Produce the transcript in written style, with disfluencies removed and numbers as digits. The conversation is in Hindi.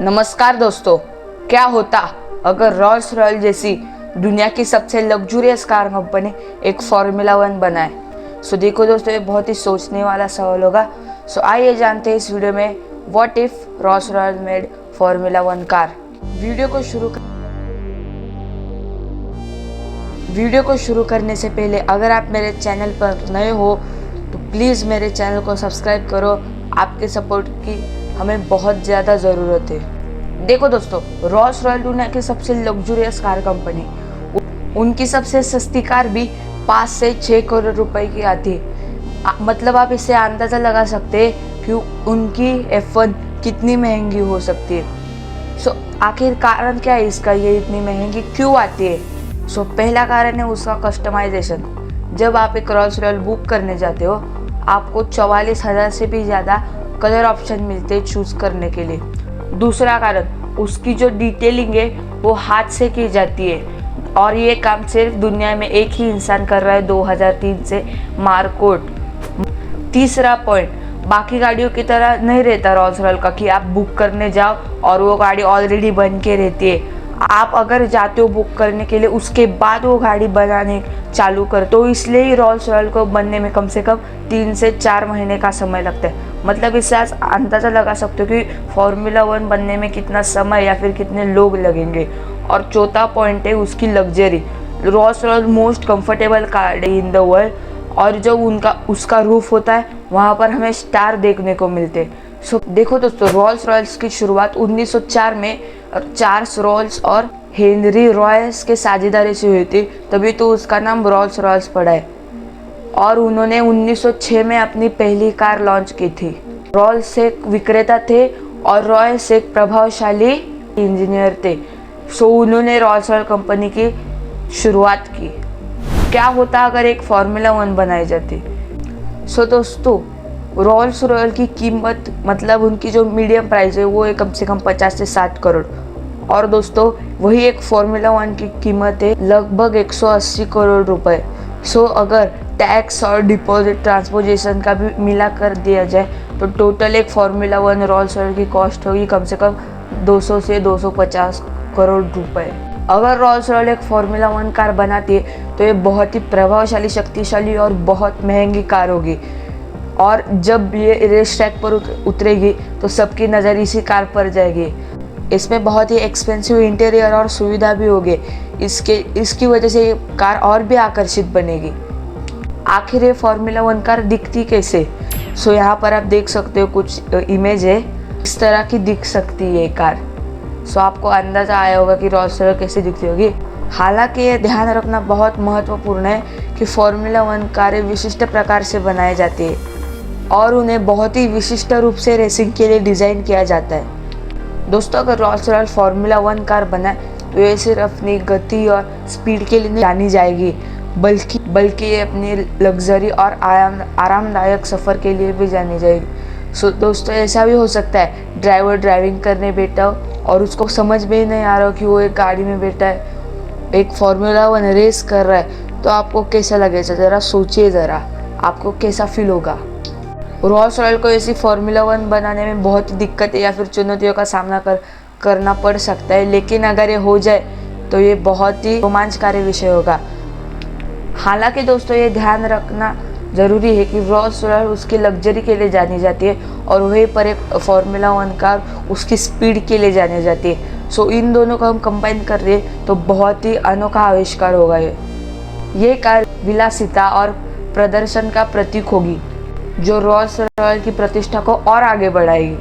नमस्कार दोस्तों, क्या होता अगर रोल्स रॉयस जैसी दुनिया की सबसे लग्जूरियस कार कंपनी एक फार्मूला 1 बनाए। देखो दोस्तों, ये बहुत ही सोचने वाला सवाल होगा। आइए जानते हैं इस वीडियो में what if Rolls Royce made formula 1 car. Video को शुरू करने से पहले अगर आप मेरे चैनल पर नए हो तो प्लीज़ मेरे चैनल को सब्सक्राइब करो। आपके सपोर्ट की हमें बहुत ज़्यादा ज़रूरत है। देखो दोस्तों, रोल्स रॉयस दुनिया की सबसे लग्जूरियस कार कंपनी, उनकी सबसे सस्ती कार भी 5 से 6 करोड़ रुपए की आती है। मतलब आप इससे अंदाज़ा लगा सकते हैं कि उनकी F1 कितनी महंगी हो सकती है। आखिर कारण क्या है इसका, ये इतनी महंगी क्यों आती है? पहला कारण है उसका कस्टमाइजेशन। जब आप एक रोल्स रॉयस बुक करने जाते हो, आपको 44,000 से भी ज़्यादा कलर ऑप्शन मिलते हैं चूज़ करने के लिए। दूसरा कारण, उसकी जो डिटेलिंग है वो हाथ से की जाती है और ये काम सिर्फ दुनिया में एक ही इंसान कर रहा है 2003 से, मार्कोट। तीसरा पॉइंट, बाकी गाड़ियों की तरह नहीं रहता रोल्स रॉयस का कि आप बुक करने जाओ और वो गाड़ी ऑलरेडी बन के रहती है। आप अगर जाते हो बुक करने के लिए, उसके बाद वो गाड़ी बनाने चालू कर, तो इसलिए ही रोल्स रॉयस को बनने में कम से कम 3 से 4 महीने का समय लगता है। मतलब इससे आप अंदाज़ा लगा सकते हो कि फार्मूला 1 बनने में कितना समय या फिर कितने लोग लगेंगे। और चौथा पॉइंट है उसकी luxury. Rolls Royce most comfortable car है इन द वर्ल्ड, और जो उसका रूफ होता है वहाँ पर हमें स्टार देखने को मिलते हैं। देखो दोस्तों, रोल्स रॉयस की शुरुआत 1904 में चार्ल्स रोल्स और हेनरी रॉयस के साझेदारी से हुई थी, तभी तो उसका नाम रोल्स रॉयस पड़ा है। और उन्होंने 1906 में अपनी पहली कार लॉन्च की थी। रोल्स एक विक्रेता थे और रॉयस एक प्रभावशाली इंजीनियर थे। उन्होंने रोल्स रॉयस कंपनी की शुरुआत की। क्या होता अगर एक फार्मूला 1 बनाई जाती? दोस्तों, रोल्स रॉयस की कीमत, मतलब उनकी जो मीडियम प्राइस है वो है कम से कम 50 से 60 करोड़। और दोस्तों, वही एक फार्मूला 1 की कीमत है लगभग 180 करोड़ रुपए। अगर टैक्स और डिपॉजिट ट्रांसपोर्टेशन का भी मिला कर दिया जाए तो टोटल एक फार्मूला 1 रोल्स रॉयस की कॉस्ट होगी कम से कम 200 से 250 करोड़ रुपए। अगर रोल्स रॉयस एक फार्मूला 1 कार बनाती है तो ये बहुत ही प्रभावशाली, शक्तिशाली और बहुत महंगी कार होगी। और जब ये रेस ट्रैक पर उतरेगी तो सबकी नज़र इसी कार पर जाएगी। इसमें बहुत ही एक्सपेंसिव इंटीरियर और सुविधा भी होगी। इसकी वजह से ये कार और भी आकर्षित बनेगी। आखिर ये फार्मूला 1 कार दिखती कैसे? यहाँ पर आप देख सकते हो कुछ इमेज है, इस तरह की दिख सकती है ये कार। आपको अंदाज़ा आया होगा कि रोल्स रॉयस कैसे दिखती होगी। हालांकि ये ध्यान रखना बहुत महत्वपूर्ण है कि फार्मूला 1 कारें विशिष्ट प्रकार से बनाई जाती है और उन्हें बहुत ही विशिष्ट रूप से रेसिंग के लिए डिज़ाइन किया जाता है। दोस्तों, अगर रोल्स रॉयस फार्मूला 1 कार बनाए तो ये सिर्फ अपनी गति और स्पीड के लिए नहीं जानी जाएगी, बल्कि ये अपनी लग्जरी और आरामदायक सफ़र के लिए भी जानी जाएगी। दोस्तों, ऐसा भी हो सकता है ड्राइवर ड्राइविंग करने बैठा हो और उसको समझ में ही नहीं आ रहा हो कि वो एक गाड़ी में बैठा है, एक फार्मूला 1 रेस कर रहा है, तो आपको कैसा लगेगा? ज़रा सोचिए, ज़रा आपको कैसा फील होगा। रोल्स रॉयस को ऐसी फार्मूला 1 बनाने में बहुत ही दिक्कतें या फिर चुनौतियों का सामना करना पड़ सकता है, लेकिन अगर ये हो जाए तो ये बहुत ही रोमांचकारी विषय होगा। हालांकि दोस्तों, ये ध्यान रखना ज़रूरी है कि रोल्स रॉयस उसकी लग्जरी के लिए जानी जाती है और वहीं पर एक फार्मूला 1 कार उसकी स्पीड के लिए जानी जाती है। इन दोनों को हम कंबाइन कर रहे हैं तो बहुत ही अनोखा आविष्कार होगा। ये कार विलासिता और प्रदर्शन का प्रतीक होगी जो रोल्स रॉयस की प्रतिष्ठा को और आगे बढ़ाएगी।